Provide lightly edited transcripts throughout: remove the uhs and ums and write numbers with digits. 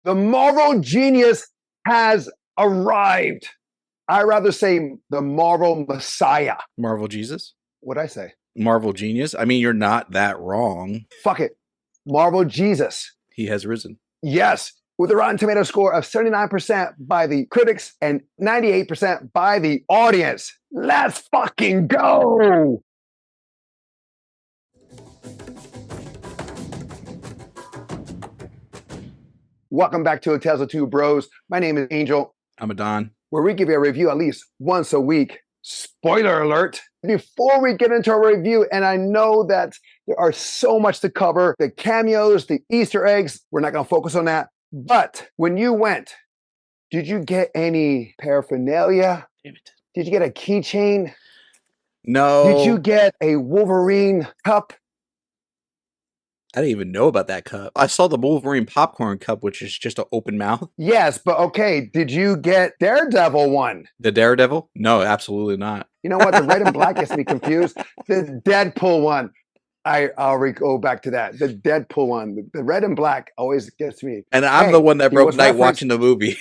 The Marvel genius has arrived. I rather say the Marvel Messiah. Marvel Jesus? What'd I say? Marvel genius? I mean, you're not that wrong. Fuck it. Marvel Jesus. He has risen. Yes. With a Rotten Tomato score of 79% by the critics and 98% by the audience. Let's fucking go. Welcome back to Tales of Two Bros. My name is Angel. I'm a Don. Where we give you a review at least once a week. Spoiler alert. Before we get into our review, and I know that there are so much to cover, the cameos, the Easter eggs, we're not going to focus on that. But when you went, did you get any paraphernalia? Damn it. Did you get a keychain? No. Did you get a Woplverine cup? I didn't even know about that cup. I saw the Wolverine popcorn cup, which is just an open mouth. Yes, but okay, did you get Daredevil one? The Daredevil? No, absolutely not. You know what? The red and black gets me confused. The Deadpool one. I'll go back to that. The Deadpool one. The red and black always gets me. And I'm the one that broke night watching the movie.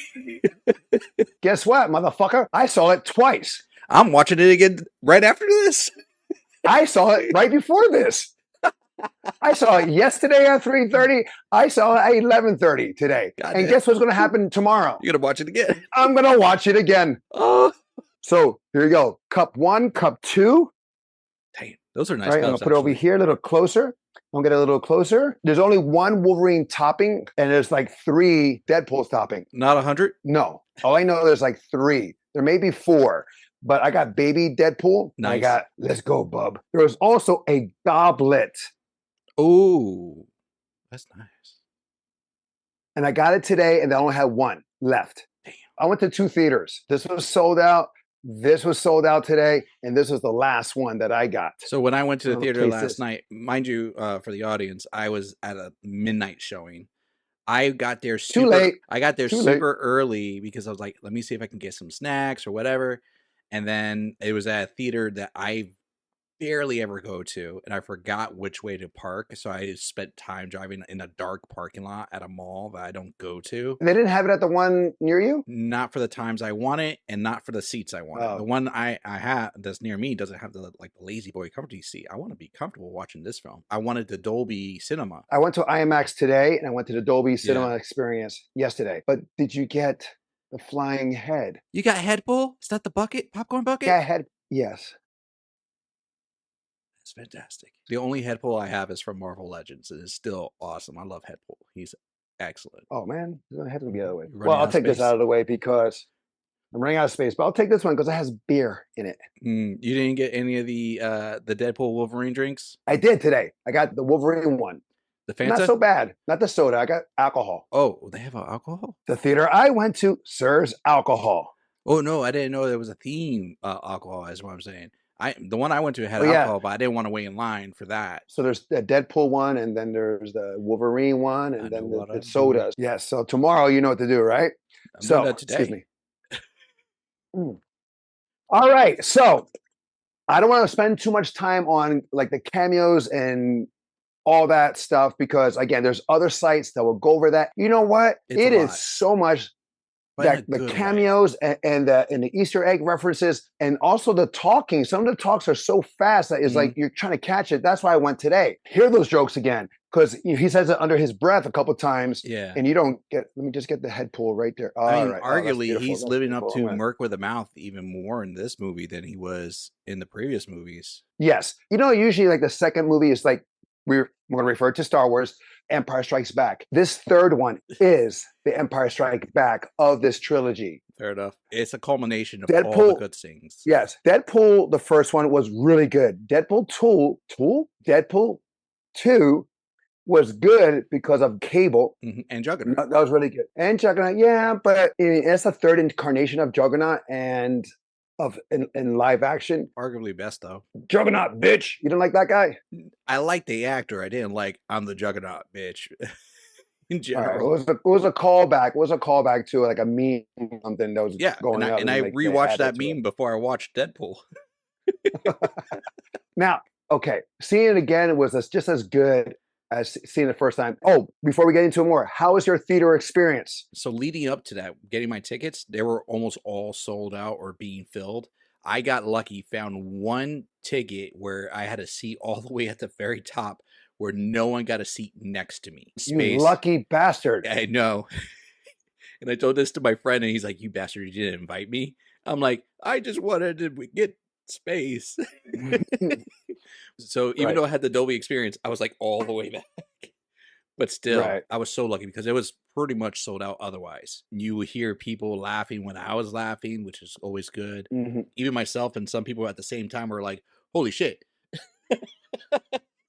Guess what, motherfucker? I saw it twice. I'm watching it again right after this. I saw it right before this. I saw it yesterday at 3:30. I saw it at 11:30 today. And guess what's going to happen tomorrow? You're going to watch it again. I'm going to watch it again. Oh. So here you go. Cup 1, cup 2. Dang, those are nice right, cups. I'm going to put it over here a little closer. I'm going to get a little closer. There's only one Wolverine topping, and there's like 3 Deadpools topping. Not 100? No. All I know there's like 3. There may be 4. But I got baby Deadpool. Nice. I got, let's go, bub. There was also a goblet. Oh, that's nice. And I got it today, and they only had 1 left. Damn. I went to 2 theaters. This was sold out. This was sold out today, and this was the last one that I got. So when I went to the theater last night, mind you, for the audience, I was at a midnight showing. I got there super, too late. I got there super early because I was like, let me see if I can get some snacks or whatever. And then it was at a theater that I barely ever go to, and I forgot which way to park, so I spent time driving in a dark parking lot at a mall that I don't go to. They didn't have it at the one near you? Not for the times I want it, and not for the seats I want. The one I have that's near me doesn't have the lazy boy comfy seat. I want to be comfortable watching this film. I wanted the Dolby Cinema. I went to IMAX today, and I went to the Dolby Cinema experience yesterday. But did you get the flying head? You got Headpool? Is that the bucket? Popcorn bucket? Yeah, head. Yes. It's fantastic. The only Headpool I have is from Marvel Legends, and it's still awesome. I love Headpool. He's excellent. Oh man, I have to be the other way. Well, I'll take this out of the way because I'm running out of space. But I'll take this one because it has beer in it. You didn't get any of the Deadpool Wolverine drinks? I did today. I got the Wolverine one. The Fanta? Not so bad. Not the soda. I got alcohol. Oh, they have alcohol? The theater I went to serves alcohol. Oh no, I didn't know there was a theme alcohol. Is what I'm saying. The one I went to had alcohol, but I didn't want to wait in line for that. So there's the Deadpool one, and then there's the Wolverine one, and then the sodas. Yes. So tomorrow, you know what to do, right? I'm doing that today. Excuse me. All right. So I don't want to spend too much time on like the cameos and all that stuff because again, there's other sites that will go over that. You know what? It is so much. That the cameos and the Easter egg references and also the talking. Some of the talks are so fast that it's like you're trying to catch it. That's why I went today. Hear those jokes again because he says it under his breath a couple of times. Yeah, and you don't get. Let me just get the head pull right there. I mean, arguably, he's living up to Merc with a Mouth even more in this movie than he was in the previous movies. Yes, you know, usually like the second movie is like we're going to refer to Star Wars. Empire Strikes Back. This third one is the Empire Strikes Back of this trilogy. Fair enough. It's a culmination of all the good things. Yes. Deadpool, the first one, was really good. Deadpool 2 was good because of Cable. And Juggernaut. That was really good. And Juggernaut, yeah, but it's the third incarnation of Juggernaut and in live action. Arguably best though. Juggernaut, bitch. You don't like that guy? I like the actor. I didn't like I'm the Juggernaut, bitch. In general. Right. It was a callback. It was a callback to like a meme something that was going on. And I rewatched that meme before I watched Deadpool. Now, okay, seeing it again was just as good as seeing the first time. Oh, before we get into it more, how was your theater experience? So leading up to that, getting my tickets, they were almost all sold out or being filled. I got lucky, found one ticket where I had a seat all the way at the very top where no one got a seat next to me. You Space. lucky bastard. I know. And I told this to my friend, and he's like, "You bastard, you didn't invite me." I'm like, "I just wanted to get space." So even Right, though I had the Dolby experience, I was like all the way back. But still, right. I was so lucky because it was pretty much sold out otherwise. You would hear people laughing when I was laughing, which is always good. Mhm. Even myself and some people at the same time were like, "Holy shit."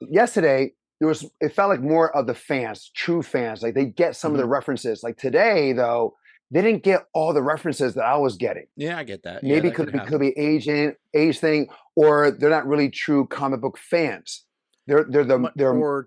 Yesterday, it felt like more of the fans, true fans. Like they get some of the Mhm. references. Like today, though, they didn't get all the references that I was getting. Yeah, I get that. Yeah, Maybe that could could happen. be age thing, or they're not really true comic book fans. Or Deadpool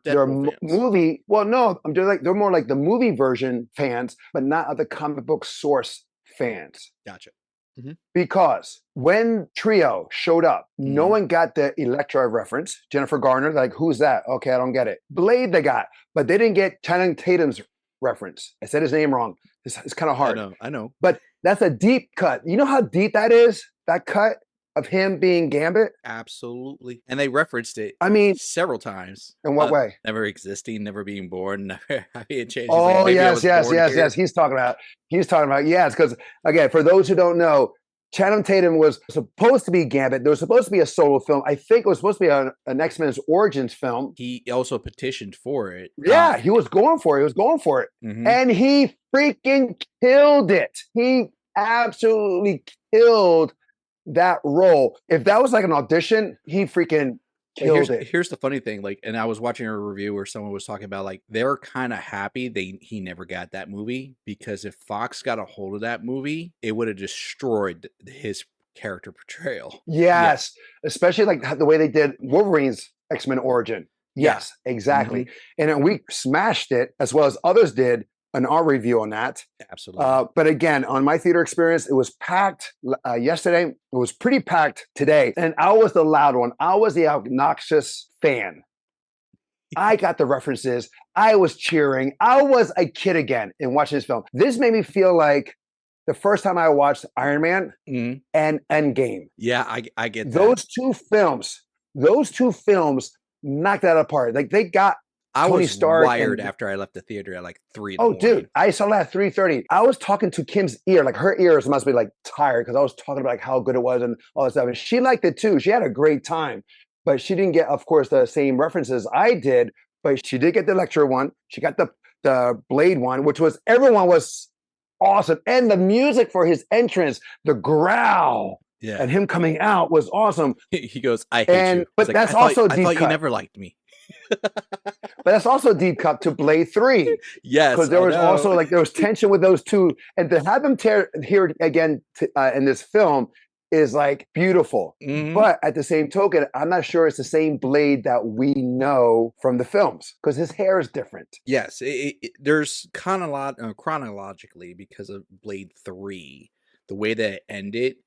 fans. Movie. Well, no, they're more like the movie version fans, but not of the comic book source fans. Gotcha. Mhm. Because when Trio showed up, no Mhm. one got the Elektra reference. Jennifer Garner, like, who's that? Okay, I don't get it. Blade, they got, but they didn't get Channing Tatum's reference. I said his name wrong. It's kind of I hard. know. I know. But that's a deep cut. You know how deep that is? That cut of him being Gambit? Absolutely. And they referenced it I mean, several times. in what way? Never existing, never being born, never having a chance. He's like, Oh, maybe I yes, was yes, born yes, here. yes. He's talking about, yes, because again, for those who don't know, Channing Tatum was supposed to be Gambit. There was supposed to be a solo film. I think it was supposed to be an X-Men's Origins film. He also petitioned for it. Yeah, he was going for it. He was going for it. Mhm. And he freaking killed it. He absolutely killed that role. If that was like an audition, he freaking But killed it. here's the funny thing, like, and I was watching a review where someone was talking about like they're kind of happy he never got that movie because if Fox got a hold of that movie, it would have destroyed his character portrayal. Yeah. Yes, especially like the way they did Wolverine's X-Men origin. Yeah. Yes, exactly. Mhm. And then we smashed it as well as others did in our review on that. Absolutely. But again, on my theater experience, it was packed yesterday. It was pretty packed today. And I was the loud one. I was the obnoxious fan. I got the references. I was cheering. I was a kid again in watching this film. This made me feel like the first time I watched Iron Man Mhm. and Endgame. Yeah, I get that. Those two films knocked that apart. Like they got I Tony was Stark wired and after I left the theater at like 3 in the oh, morning. dude, I saw that at 3:30. I was talking to Kim's ear, like her ears must be like tired because I was talking about like how good it was and all that stuff. And she liked it too. She had a great time, but she didn't get, of course, the same references I did. But she did get the lecture one. She got the Blade one, which was everyone was awesome, and the music for his entrance, the growl, Yeah. and him coming out was awesome. He goes, "I hate And you." but He's like, that's also a I deep thought you cut. never liked me. But that's also a deep cut to Blade 3. Yes, Because there I was know. also like there was tension with those two, and to have them here again in this film is like beautiful. Mhm. But at the same token, I'm not sure it's the same Blade that we know from the films because his hair is different. Yes, there's kind of lot chronologically because of Blade 3, the way that it ended,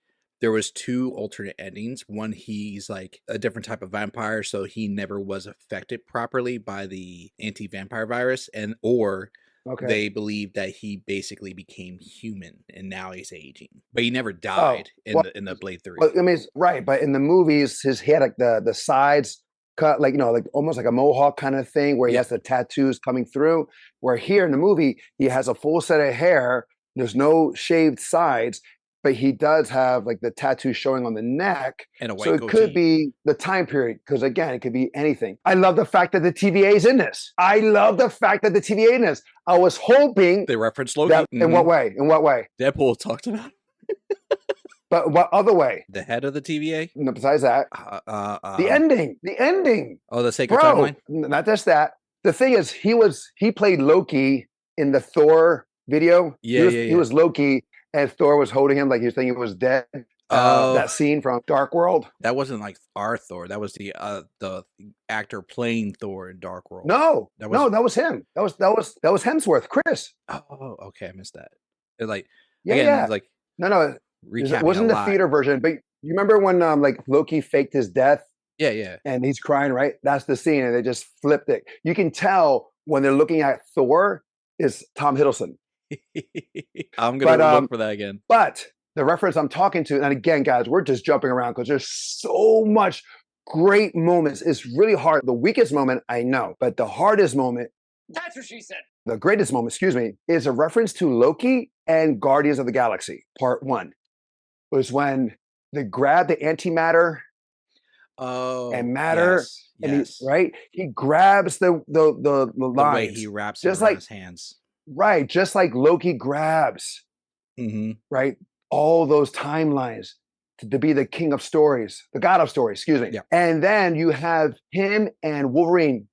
there was 2 alternate endings. One, he's like a different type of vampire, so he never was affected properly by the anti-vampire virus, or Okay. they believe that he basically became human and now he's aging, but he never Oh, died well, in the Blade 3. well, I mean, right, but in the movies, he had like the sides cut, like like almost like a mohawk kind of thing, where he Yeah. has the tattoos coming through. Where here in the movie, he has a full set of hair. There's no shaved sides, but he does have like the tattoo showing on the neck. And a So white it could goatee. be the time period, because again, it could be anything. I love the fact that the TVA is in this. I love the fact that the TVA in this. I was hoping They referenced Loki. that in what way? In what way? Deadpool talked about But what other way? the head of the TVA. No, besides that, the ending. The ending. Oh, the sacred Bro, timeline. not just that. The thing is, he played Loki in the Thor video. Yeah, He was Loki, and Thor was holding him like he was thinking he was dead. Oh. That scene from Dark World. That wasn't like our Thor. That was the actor playing Thor in Dark World. No, That no, was- that was him. That was Hemsworth, Chris. Oh, okay, I missed that. It's like Yeah, again, yeah. it's like No, recapping it wasn't a the lot. theater version, but you remember when like Loki faked his death Yeah. and he's crying, right? That's the scene, and they just flipped it. You can tell when they're looking at Thor is Tom Hiddleston. I'm gonna But look for that again. But the reference I'm talking to, and again, guys, we're just jumping around because there's so much great moments. It's really hard. The weakest moment, I know, but the hardest moment, That's what she said. the greatest moment, excuse me, is a reference to Loki and Guardians of the Galaxy, Part 1. Was when they grab the antimatter Oh, and matter, and yes. he grabs the The lines, way he wraps it just around like his hands. right, just like Loki grabs Mm-hmm. right all those timelines to be the king of stories, the god of stories, excuse me. Yeah. And then you have him and Wolverine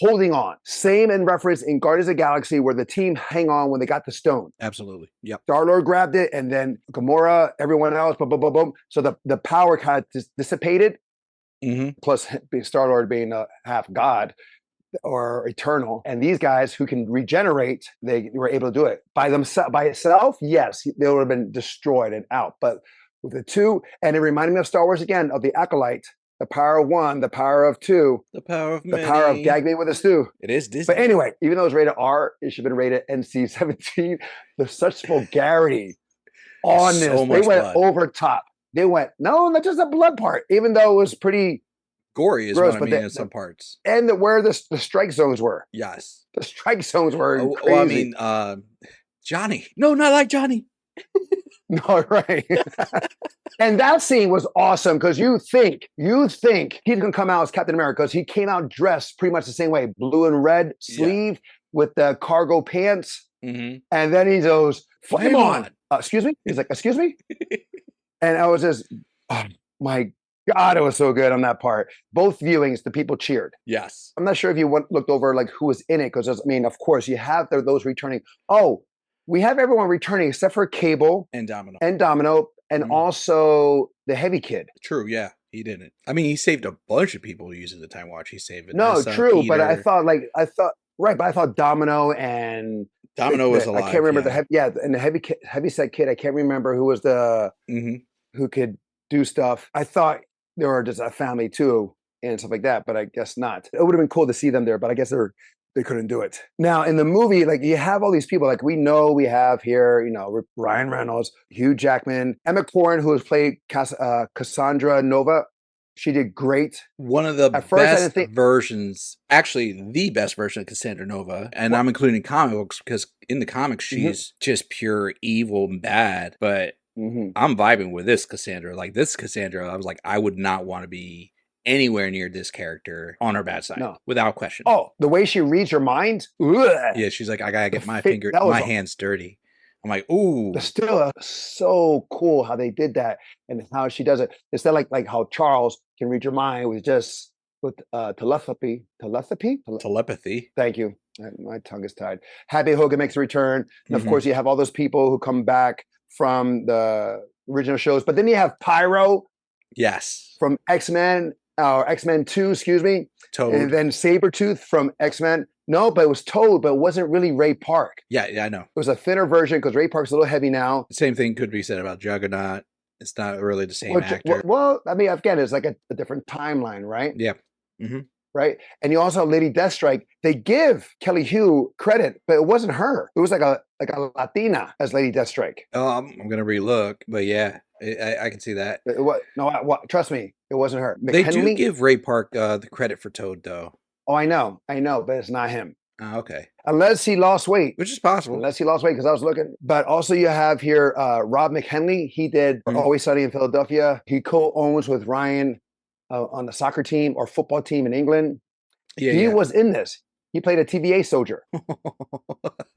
holding on. Same in reference in Guardians of the Galaxy where the team hang on when they got the stone. Absolutely. Yep. Star-Lord grabbed it, and then Gamora, everyone else, boom, boom, boom, boom. So the power kind of dissipated. Mm-hmm. Plus, Star-Lord being a half god or eternal, and these guys who can regenerate, they were able to do it by themselves. By itself, yes, they would have been destroyed and out. But with the two, and it reminded me of Star Wars again, of the Acolyte, the power of one, the power of two, The power of the many. power of gag me with a stew. It is Disney. But anyway, even though it's rated R, it should have been rated NC-17. There's such vulgarity on this. So They much went blood. over top. They went, no, not just the blood part, even though it was pretty Gory is gross, what I but mean in some parts. and where the strike zones were. Yes. The strike zones were crazy. Well, I mean, Johnny. No, not like Johnny. No, right. And that scene was awesome because you think he's gonna come out as Captain America because he came out dressed pretty much the same way, blue and red sleeve with the cargo pants, Mm-hmm. and then he goes, "Flame on!" Excuse me. He's like, "Excuse me," and I was just, oh my God, it was so good on that part. Both viewings, the people cheered. Yes. I'm not sure if you looked over like who was in it because I mean, of course, you have those returning. Oh, we have everyone returning except for Cable And Domino. and also the Heavy Kid. True, yeah. He didn't. I mean, he saved a bunch of people using the time watch. He saved it. No, true, but I thought Domino and Domino was alive. I can't remember and the heavy set kid. I can't remember who was the who could do stuff. I thought they were just a family too and stuff like that, but I guess not. It would have been cool to see them there, but I guess they couldn't do it. Now in the movie, like you have all these people, like we have here, Ryan Reynolds, Hugh Jackman, Emma Corrin, who has played Cassandra Nova. She did great. One of the best versions, actually the best version of Cassandra Nova, and I'm including comic books because in the comics she's just pure evil and bad, but I'm vibing with this Cassandra. Like this Cassandra, I was like, I would not want to be anywhere near this character on her bad side, without question. Oh, the way she reads your mind? Ugh. Yeah, she's like, I gotta get my hands dirty. I'm like, ooh. But still, so cool how they did that and how she does it. Instead of like how Charles can read your mind with telepathy. Telepathy. Thank you. My tongue is tied. Happy Hogan makes a return. And of course, you have all those people who come back from the original shows. But then you have Pyro. Yes. From X-Men, or X-Men 2, excuse me. Toad. And then Sabretooth from X-Men. No, but it was Toad, but it wasn't really Ray Park. Yeah, I know. It was a thinner version because Ray Park's a little heavy now. The same thing could be said about Juggernaut. It's not really the same actor. Well, I mean, again, it's like a different timeline, right? Yeah. Right? And you also have Lady Deathstrike. They give Kelly Hu credit, but it wasn't her. It was like a Latina as Lady Deathstrike. Oh, I'm gonna relook, but yeah, I can see that. Trust me, it wasn't her. They do give Ray Park the credit for Toad, though. Oh, I know, but it's not him. Oh, okay. Unless he lost weight. Which is possible. Unless he lost weight, because I was looking. But also you have here Rob McHenley. He did Always Sunny in Philadelphia. He co-owns with Ryan on the soccer team or football team in England. Yeah, he was in this. He played a TVA soldier. Do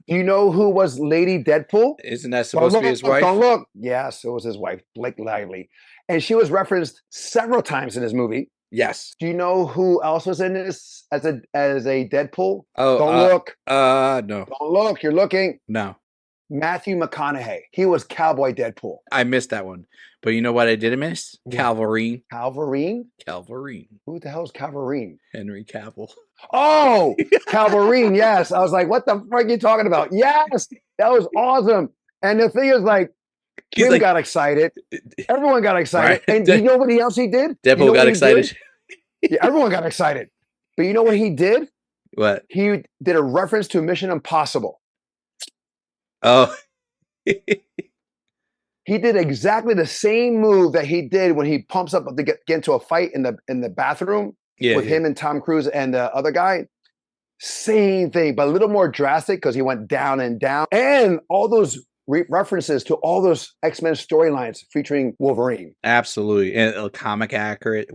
you know who was Lady Deadpool? Isn't that supposed to be his wife? Don't look. Yes, it was his wife, Blake Lively. And she was referenced several times in this movie. Yes. Do you know who else was in this as a Deadpool? Oh, don't look. No. Don't look. You're looking. No. Matthew McConaughey. He was Cowboy Deadpool. I missed that one. But you know what I didn't miss? Calverine. Calverine? Calverine. Who the hell is Calverine? Henry Cavill. Oh, Calverine. Yes. I was like, what the frick are you talking about? Yes. That was awesome. And the thing is, like, Kim got excited. Everyone got excited. Right. And do you know what else he did? Deadpool got excited. Yeah, everyone got excited. But you know what he did? What? He did a reference to Mission Impossible. Oh. He did exactly the same move that he did when he pumps up to get into a fight in the bathroom Yeah, with him and Tom Cruise and the other guy. Same thing, but a little more drastic because he went down and down. And all those references to all those X-Men storylines featuring Wolverine. absolutely. And comic accurate.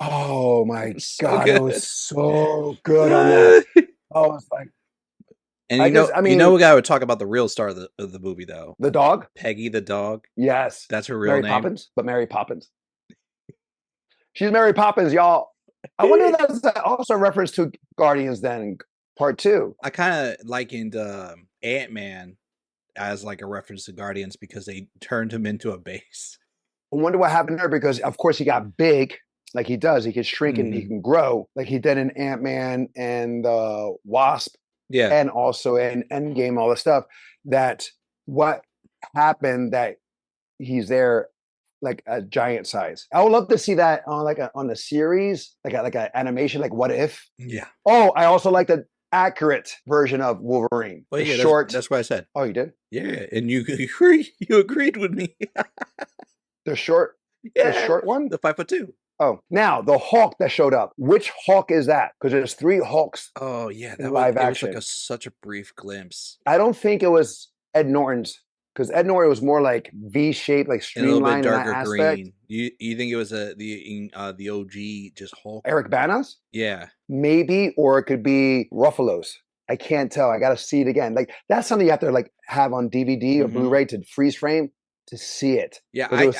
Oh my So God, it was good. so good on that. I was like, And I just, I mean, we got to talk about the real star of the movie though. the dog, Peggy the dog. yes. That's her real Mary name. Poppins, but Mary Poppins. She's Mary Poppins, y'all. I wonder if that's also a reference to Guardians then, part 2. I kind of likened Ant-Man as like a reference to Guardians because they turned him into a base. I wonder what happened there because, of course, he got big like he does. He can shrink and he can grow like he did in Ant-Man and Wasp. Yeah. And also in Endgame, all the stuff. That what happened that he's there like a giant size. I would love to see that on on a series, like an animation, like What If. Yeah. Oh, I also like the accurate version of Wolverine. Well, the yeah, short. That's what I said. Oh, you did? Yeah, and you agreed with me. The short. Yeah, the short one. The 5'2". Oh, now the Hulk that showed up. Which Hulk is that? Because there's 3 Hulks. Oh yeah, in live action. It was like such a brief glimpse. I don't think it was Ed Norton's because Ed Norton was more like V-shaped, like streamlined in that aspect. Green. You think it was the OG just Hulk? Eric Bana's? Yeah, maybe, or it could be Ruffalo's. I can't tell. I got to see it again. Like that's something you have to like have on DVD or Blu-ray to freeze frame to see it. Yeah, I'm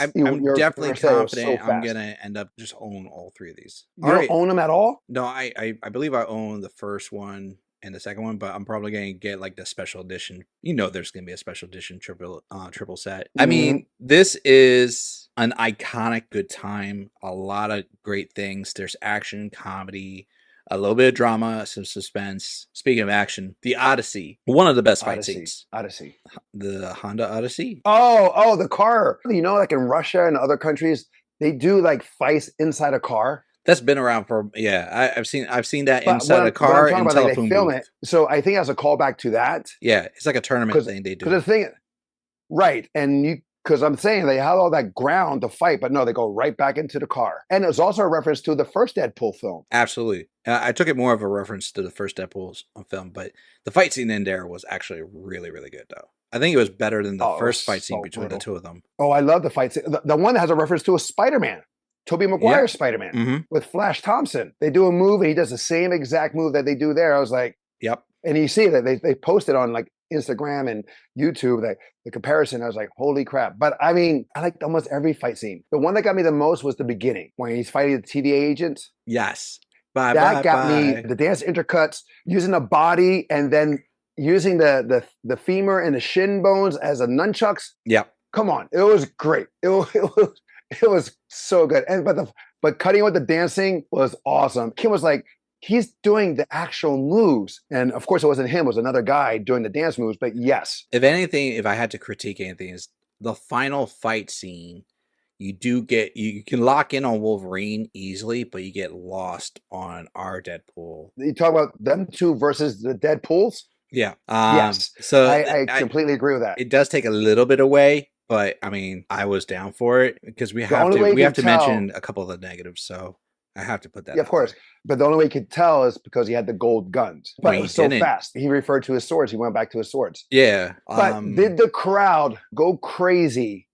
definitely confident I'm gonna end up just own all 3 of these. You don't own them at all? No, I believe I own the first one and the second one, but I'm probably gonna get like the special edition. You know, there's gonna be a special edition triple set. I mean, this is an iconic good time. A lot of great things. There's action, comedy, a little bit of drama, some suspense. Speaking of action, the Odyssey, one of the best fight scenes. Odyssey. The Honda Odyssey. Oh, the car. You know, like in Russia and other countries, they do like fights inside a car. That's been around for I've seen that inside a car and telephone they film booth. it. So I think as a callback to that. Yeah, it's like a tournament thing they do. Because the thing, right, and because I'm saying they had all that ground to fight, but no, they go right back into the car. And it's also a reference to the first Deadpool film. Absolutely. I took it more of a reference to the first Deadpool film, but the fight scene in there was actually really, really good, though. I think it was better than the first fight scene between the 2 of them. Oh, I love the fight scene. The one that has a reference to a Spider-Man. Tobey Maguire's Spider-Man with Flash Thompson. They do a move and he does the same exact move that they do there. I was like, yep. And you see that they posted on like Instagram and YouTube that the comparison. I was like, holy crap. But I mean, I liked almost every fight scene. The one that got me the most was the beginning when he's fighting the TVA agent. Yes. That got me the dance intercuts, using the body and then using the femur and the shin bones as a nunchucks. Yeah. Come on. It was great. It was so good. And but cutting with the dancing was awesome. Kim was like, he's doing the actual moves. And of course it wasn't him, it was another guy doing the dance moves. But yes. If anything, if I had to critique anything, is the final fight scene. You can lock in on Wolverine easily, but you get lost on our Deadpool. You talk about them 2 versus the Deadpools? Yeah. Yes. So I completely agree with that. It does take a little bit away. But I mean, I was down for it because we have to mention a couple of the negatives. So I have to put that. Yeah, of course. But the only way you could tell is because he had the gold guns. But it was so fast. He referred to his swords. He went back to his swords. Yeah. But did the crowd go crazy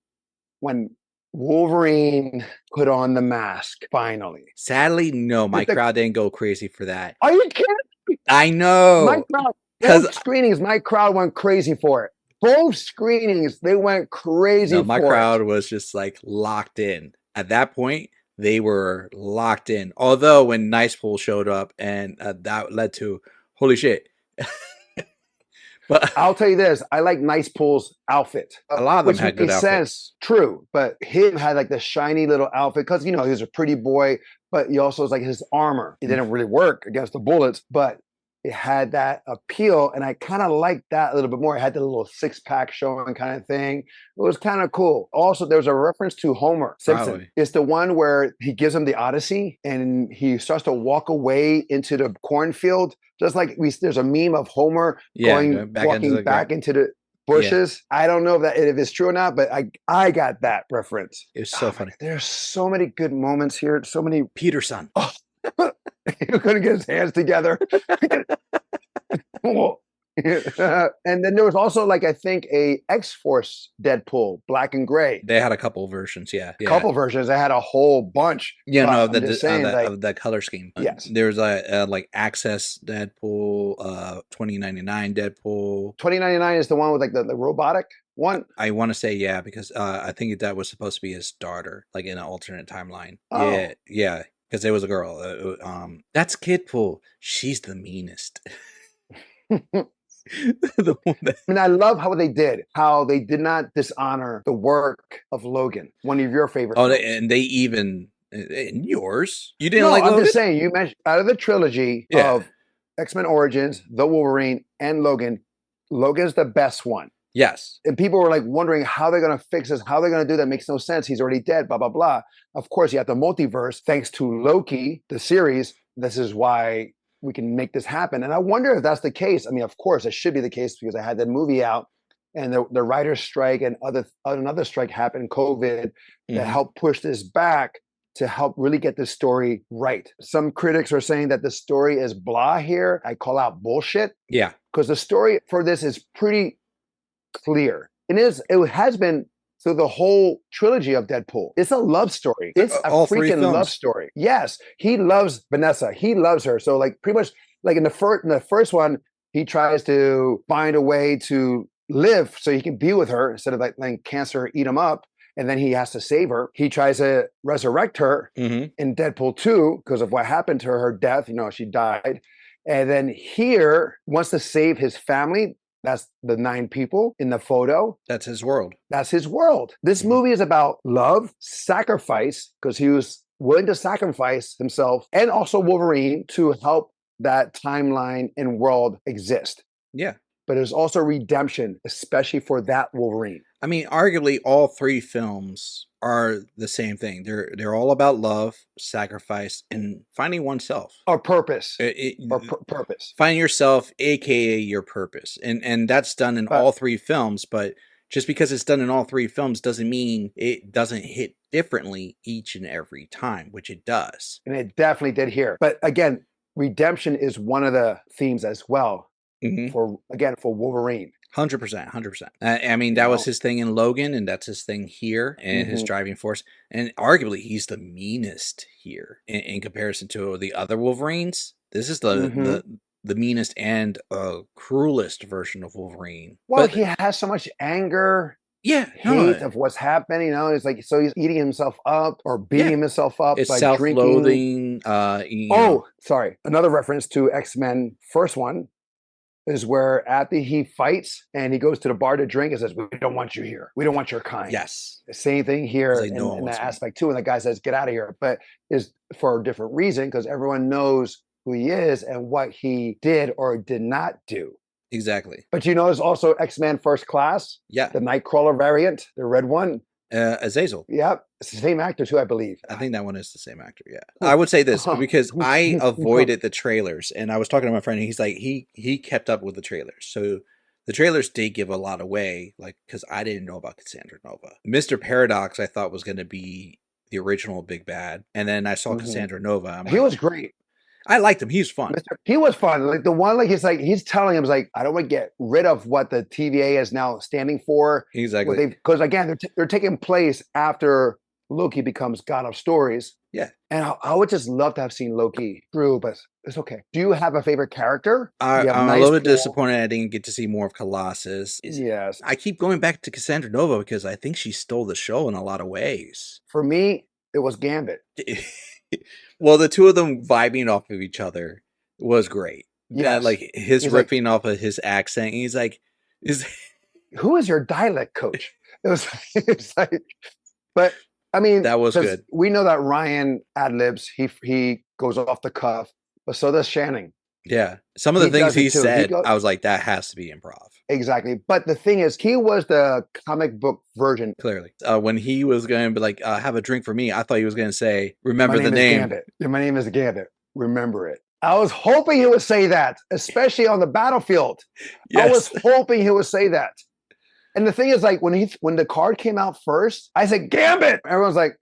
when Wolverine put on the mask finally? Sadly, no. My crowd didn't go crazy for that. Are you kidding me? I know. My crowd, both screenings, my crowd went crazy for it. Both screenings, they went crazy. No, my crowd was just like locked in. At that point, they were locked in. Although when Nicepool showed up, and that led to holy shit. But I'll tell you this: I like Nicepool's outfit. A lot of them had good outfits. True, but him had like the shiny little outfit because he was a pretty boy. But he also was like his armor. It didn't really work against the bullets, but it had that appeal, and I kind of liked that a little bit more. It had the little six-pack showing kind of thing. It was kind of cool. Also, there was a reference to Homer Simpson. Probably. It's the one where he gives him the Odyssey, and he starts to walk away into the cornfield, just like there's a meme of Homer walking back into the bushes. Yeah. I don't know if it's true or not, but I got that reference. It was so funny. There's so many good moments here. So many. Peterson. Oh, he couldn't get his hands together. And then there was also, like, I think a X-Force Deadpool, black and gray. They had a couple versions, yeah. Couple versions. They had a whole bunch. Yeah, no, of the color scheme. Yes. There's like Access Deadpool, 2099 Deadpool. 2099 is the one with like the robotic one. I want to say, yeah, because I think that was supposed to be his daughter, like in an alternate timeline. Oh. Yeah, because it was a girl. That's Kidpool. She's the meanest. I love how they did not dishonor the work of Logan, one of your favorite films. And they even in yours, you didn't like I'm Logan? Just saying, you mentioned out of the trilogy of X-Men Origins, The Wolverine, and Logan's the best one. Yes. And people were like wondering how they're going to fix this, how they're going to do that. Makes no sense. He's already dead, blah, blah, blah. Of course, you have the multiverse. Thanks to Loki, the series, this is why we can make this happen. And I wonder if that's the case. I mean, of course, it should be the case because I had the movie out and the writer's strike and another strike happened, COVID, that helped push this back to help really get this story right. Some critics are saying that the story is blah here. I call out bullshit. Yeah. Because the story for this is pretty clear. It has been through the whole trilogy of Deadpool. It's a love story. It's a freaking love story. Yes, he loves Vanessa. He loves her. So like pretty much like in the first one, he tries to find a way to live so he can be with her instead of like letting cancer eat him up. And then he has to save her. He tries to resurrect her in Deadpool 2 because of what happened to her death. She died. And then here wants to save his family. That's the 9 people in the photo. That's his world. That's his world. This movie is about love, sacrifice, because he was willing to sacrifice himself and also Wolverine to help that timeline and world exist. Yeah. But there's also redemption, especially for that Wolverine. I mean, arguably all 3 films are the same thing. They're all about love, sacrifice, and finding oneself. Or purpose. Purpose. Find yourself, aka your purpose. And that's done in all 3 films, but just because it's done in all 3 films doesn't mean it doesn't hit differently each and every time, which it does. And it definitely did here. But again, redemption is one of the themes as well for Wolverine. 100%. I mean, that was his thing in Logan, and that's his thing here, and his driving force. And arguably, he's the meanest here in comparison to the other Wolverines. This is the meanest and cruelest version of Wolverine. Well, he has so much anger. Hate of what's happening. It's like, so he's eating himself up or beating himself up it's by self-loathing. Drinking. Sorry. Another reference to X-Men first one is where after he fights and he goes to the bar to drink and says, "We don't want you here. We don't want your kind." Yes. The same thing here in that aspect too. And the guy says, "Get out of here." But is for a different reason because everyone knows who he is and what he did or did not do. Exactly. But there's also X-Men First Class. Yeah. The Nightcrawler variant, the red one. Azazel. Yep. It's the same actor too, I believe. I think that one is the same actor. Yeah. I would say this because I avoided the trailers, and I was talking to my friend, and he's like, he kept up with the trailers. So the trailers did give a lot away, like, because I didn't know about Cassandra Nova. Mr. Paradox, I thought was going to be the original Big Bad, and then I saw Cassandra Nova. He was great. I liked him. He was fun. He was fun. Like the one, he's telling him, like, I don't want to get rid of what the TVA is now standing for. Exactly. Because again, they're taking place after Loki becomes God of Stories. Yeah. And I would just love to have seen Loki through, but it's okay. Do you have a favorite character? I'm a little bit disappointed I didn't get to see more of Colossus. Yes. I keep going back to Cassandra Nova because I think she stole the show in a lot of ways. For me, it was Gambit. Well, the two of them vibing off of each other was great. Yeah, like his ripping off of his accent. He's like, "Who is your dialect coach?" It's like, but I mean, that was good. We know that Ryan ad libs. He goes off the cuff, but so does Shannon. Yeah. Some of the He things does it he too. He said, goes I was like, that has to be improv. exactly. But the thing is, he was the comic book version. Clearly. When he was going to be like, have a drink for me, I thought he was going to say, My remember the name is name. Gambit. My name is Gambit. Remember it. I was hoping he would say that, especially on the battlefield. I was Yes. hoping he would say that. And the thing is, like when the card came out first, I said Gambit. Everyone's like,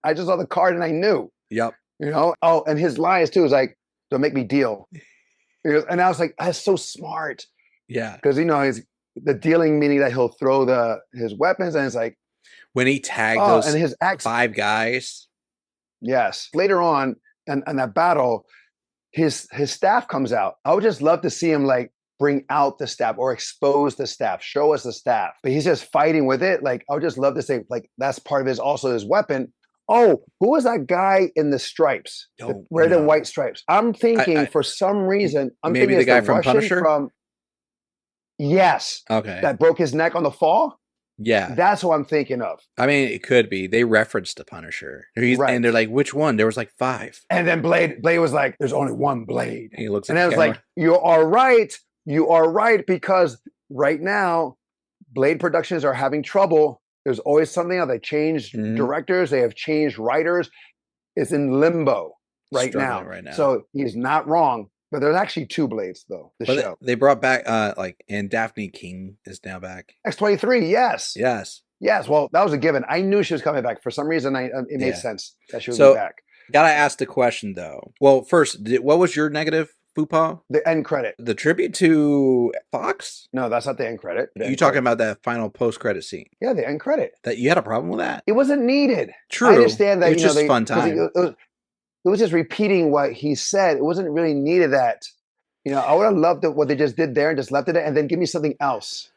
I just saw the card and I knew. Yep. You know. Oh, and his lines too is like, "Don't make me deal." And I was like, "That's so smart." Yeah. Because he's the dealing meaning that he'll throw his weapons, and it's like, When he tagged oh, those and his axe. 5 guys. Yes. Later on, in that battle, his staff comes out. I would just love to see him like bring out the staff or expose the staff, show us the staff. But he's just fighting with it. Like I would just love to say, like that's part of his weapon. Oh, who was that guy in the stripes, the red and white stripes? I'm thinking for some reason, I'm maybe thinking the it's guy the from Russian Punisher? from yes, Okay. that broke his neck on the fall. Yeah. That's who I'm thinking of. I mean, it could be. They referenced the Punisher. Right. And they're like, which one? There was like 5. And then Blade was like, there's only one Blade. And he looks at And the I was camera. like, you are right. You are right. Because right now, Blade Productions are having trouble. There's always something else. They changed directors. They have changed writers. It's in limbo right now. So he's not wrong. But there's actually 2 Blades, though, show. They brought back, and Daphne King is now back. X-23, yes. Yes. Yes, well, that was a given. I knew she was coming back. For some reason, it made sense that she would be back. Gotta ask the question, though. Well, first, what was your negative, Fupa? The end credit. The tribute to Fox? No, that's not the end credit. You talking about that final post-credit scene? Yeah, the end credit. That you had a problem with that? It wasn't needed. True. I understand that. It's just fun time. It was just repeating what he said. It wasn't really needed that. I would have loved what they just did there and just left it and then give me something else.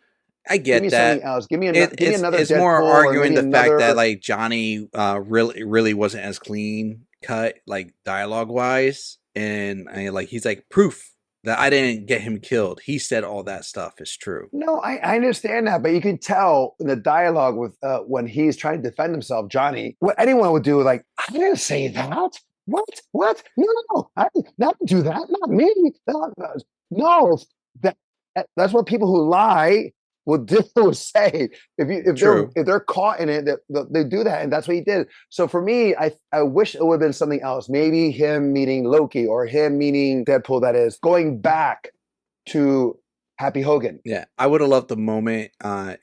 I get give me that. Something else. Give me another. It's Deadpool, more arguing the fact that like Johnny really wasn't as clean cut like dialogue wise, and like he's like proof that I didn't get him killed. He said all that stuff is true. No, I understand that, but you can tell in the dialogue with when he's trying to defend himself, Johnny, what anyone would do. Like I didn't say that. What? No, I didn't do that. Not me. No, that's what people who lie will do. Say if they're caught in it, they do that, and that's what he did. So for me, I wish it would have been something else. Maybe him meeting Loki or him meeting Deadpool. That is going back to Happy Hogan. Yeah, I would have loved the moment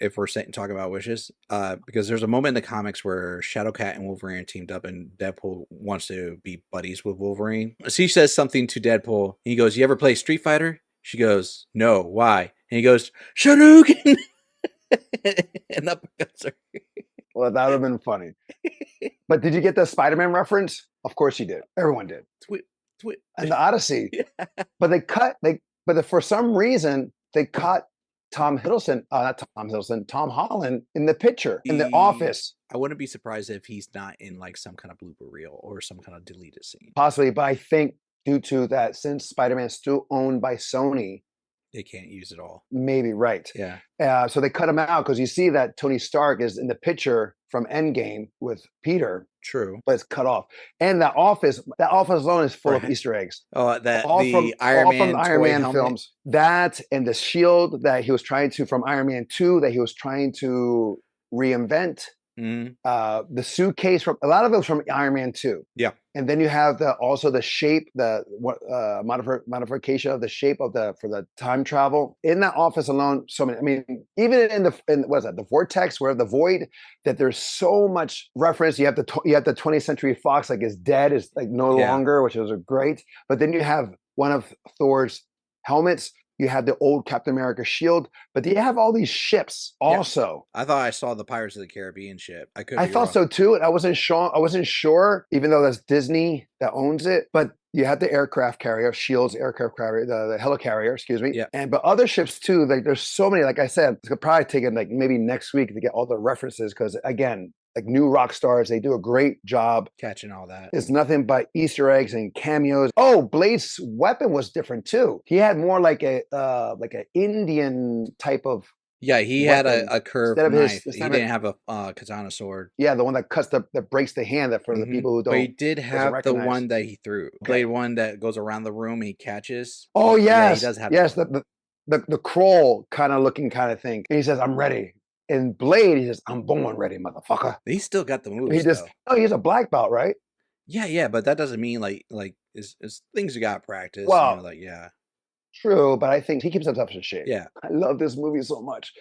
if we're talking about wishes, because there's a moment in the comics where Shadowcat and Wolverine teamed up, and Deadpool wants to be buddies with Wolverine. She says something to Deadpool, and he goes, "You ever play Street Fighter?" She goes, "No, why?" And he goes, "Shadowcan," and up goes her. Well, that would have been funny. But did you get the Spider-Man reference? Of course you did. Everyone did. And the Odyssey. Yeah. But for some reason, they cut Tom Holland in the picture, in the office. I wouldn't be surprised if he's not in like some kind of blooper reel or some kind of deleted scene. Possibly, but I think due to that, since Spider-Man is still owned by Sony, they can't use it all. Maybe, right. Yeah. So they cut him out because you see that Tony Stark is in the picture from Endgame with Peter. True. But it's cut off. And that office alone is full of Easter eggs. Oh, the Iron Man films. That and the shield that he was trying to, from Iron Man 2, that he was trying to reinvent. Mm-hmm. The suitcase, from a lot of it was from Iron Man 2. Yeah. And then you have also the shape, the modification of the shape for the time travel in that office alone. So many. I mean, even in what is that? The vortex, where the void. That there's so much reference. You have the 20th Century Fox like is dead, is like no longer, which was great. But then you have one of Thor's helmets. You had the old Captain America shield, but you have all these ships also. Yeah. I thought I saw the Pirates of the Caribbean ship. I thought so too. I wasn't sure, even though that's Disney that owns it. But you had the aircraft carrier, Shield's aircraft carrier, the helicarrier, excuse me. Yeah. But other ships too. Like there's so many. Like I said, it's could probably take it like maybe next week to get all the references because again, like new rock stars, they do a great job catching all that. It's nothing but Easter eggs and cameos. Oh, Blade's weapon was different too. He had more like an Indian type of Yeah, he had weapon a curved instead of his knife. He didn't have a katana sword. yeah, the one that cuts that breaks the hand that for the people who But he don't did doesn't have the recognize. one that he threw. Okay. Blade one that goes around the room and he catches. Oh Yeah, he yes, does have that yes, one. the crawl kind of looking kind of thing. And he says, "I'm ready." In Blade, he says, "I'm born ready, motherfucker." He still got the He moves just though. oh, he's a black belt, right? Yeah, but that doesn't mean like it's things you got to practice. Well, Like yeah, true, but I think he keeps himself in shape. yeah. I love this movie so much.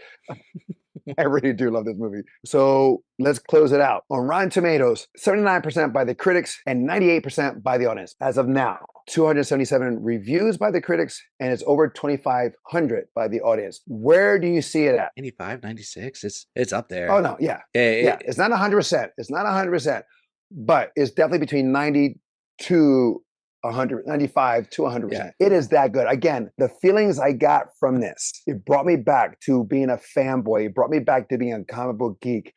I really do love this movie. So let's close it out. On Rotten Tomatoes, 79% by the critics and 98% by the audience. As of now, 277 reviews by the critics and it's over 2,500 by the audience. Where do you see it at? 95, 96. It's up there. Oh no, yeah, yeah. It's not 100%. It's not 100%, but it's definitely between 90 to 100, 95 to 100%. Yeah. It is that good. Again, the feelings I got from this, it brought me back to being a fanboy. It brought me back to being a comic book geek.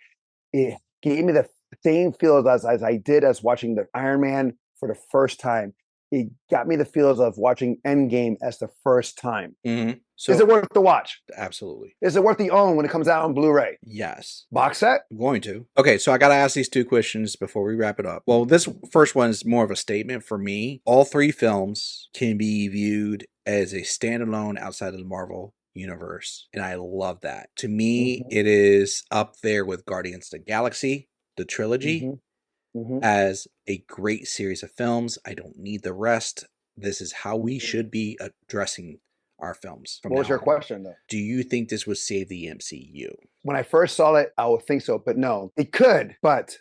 It gave me the same feels as I did as watching the Iron Man for the first time. It got me the feels of watching Endgame as the first time. So is it worth the watch? Absolutely. Is it worth the own when it comes out on Blu-ray? Yes. Box set? I'm going to. Okay, so I got to ask these two questions before we wrap it up. Well, this first one is more of a statement for me. All three films can be viewed as a standalone outside of the Marvel universe, and I love that. To me, it is up there with Guardians of the Galaxy, the trilogy, as a great series of films. I don't need the rest. This is how we should be addressing our films. What was your question, though? Do you think this would save the MCU? When I first saw it, I would think so, but no, it could. But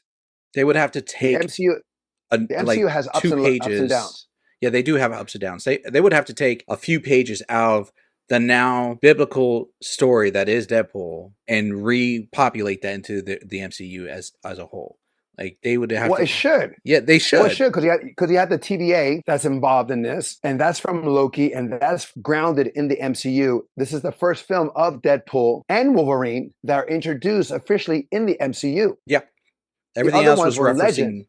they would have to take the MCU has ups and downs. Yeah, they do have ups and downs. They would have to take a few pages out of the now biblical story that is Deadpool and repopulate that into the MCU as a whole. Like they would have to. It should. Yeah, they should. Well, it should because you had the TVA that's involved in this, and that's from Loki, and that's grounded in the MCU. This is the first film of Deadpool and Wolverine that are introduced officially in the MCU. Yeah, everything else was referencing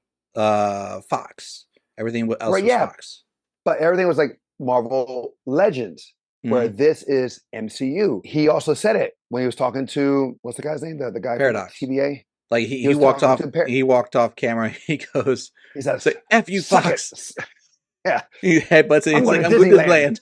Fox. Everything else was Fox. But everything was like Marvel Legends, where this is MCU. He also said it when he was talking to what's the guy's name? The guy Paradox. from TVA. Like he walked off. He walked off camera. He goes, "He says, F you, Fox." Yeah. He headbutts it. He's like, "I'm going to Disneyland."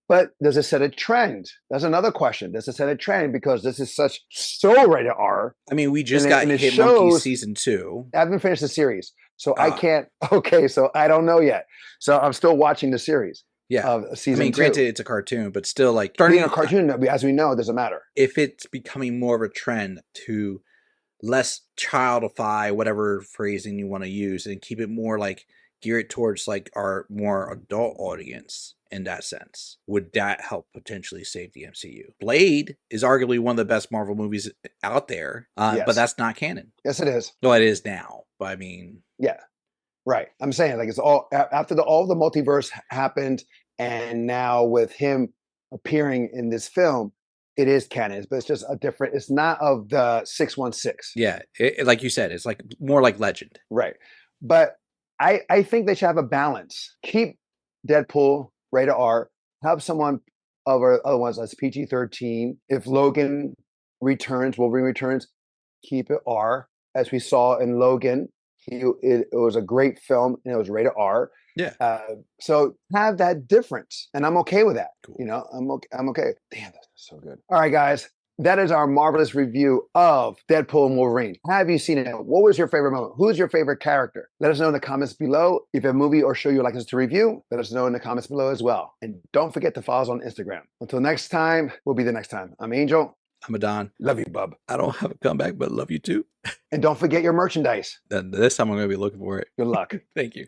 But does it set a trend? That's another question. Does it set a trend because this is so rated R? I mean, we just got Hit Monkey season 2. I haven't finished the series, so I can't. Okay, so I don't know yet. So I'm still watching the series. Yeah, of season 2. I mean, granted, it's a cartoon, but still, like starting a cartoon, as we know, doesn't matter. If it's becoming more of a trend to less childify, whatever phrasing you want to use, and keep it more like geared towards like our more adult audience in that sense, would that help potentially save the MCU? Blade is arguably one of the best Marvel movies out there, but that's not canon. Yes, it is. No, it is now. But I mean, yeah. Right. I'm saying like it's all after all the multiverse happened, and now with him appearing in this film, it is canon, but it's just a different. It's not of the 616. Yeah, like you said, it's like more like Legend. Right. But I think they should have a balance. Keep Deadpool rated R. Have someone of other ones as PG-13. If Logan returns, Wolverine returns, keep it R, as we saw in Logan. It was a great film and it was rated R. Yeah. So have that difference, and I'm okay with that. Cool. You know, I'm okay. Damn, that's so good. All right, guys, that is our marvelous review of Deadpool and Wolverine. Have you seen it? What was your favorite moment? Who's your favorite character? Let us know in the comments below. If you have a movie or show you'd like us to review, let us know in the comments below as well. And don't forget to follow us on Instagram. Until next time, we'll be the next time. I'm Angel. I'm Adon. Love you, bub. I don't have a comeback, but love you too. And don't forget your merchandise. This time I'm going to be looking for it. Good luck. Thank you.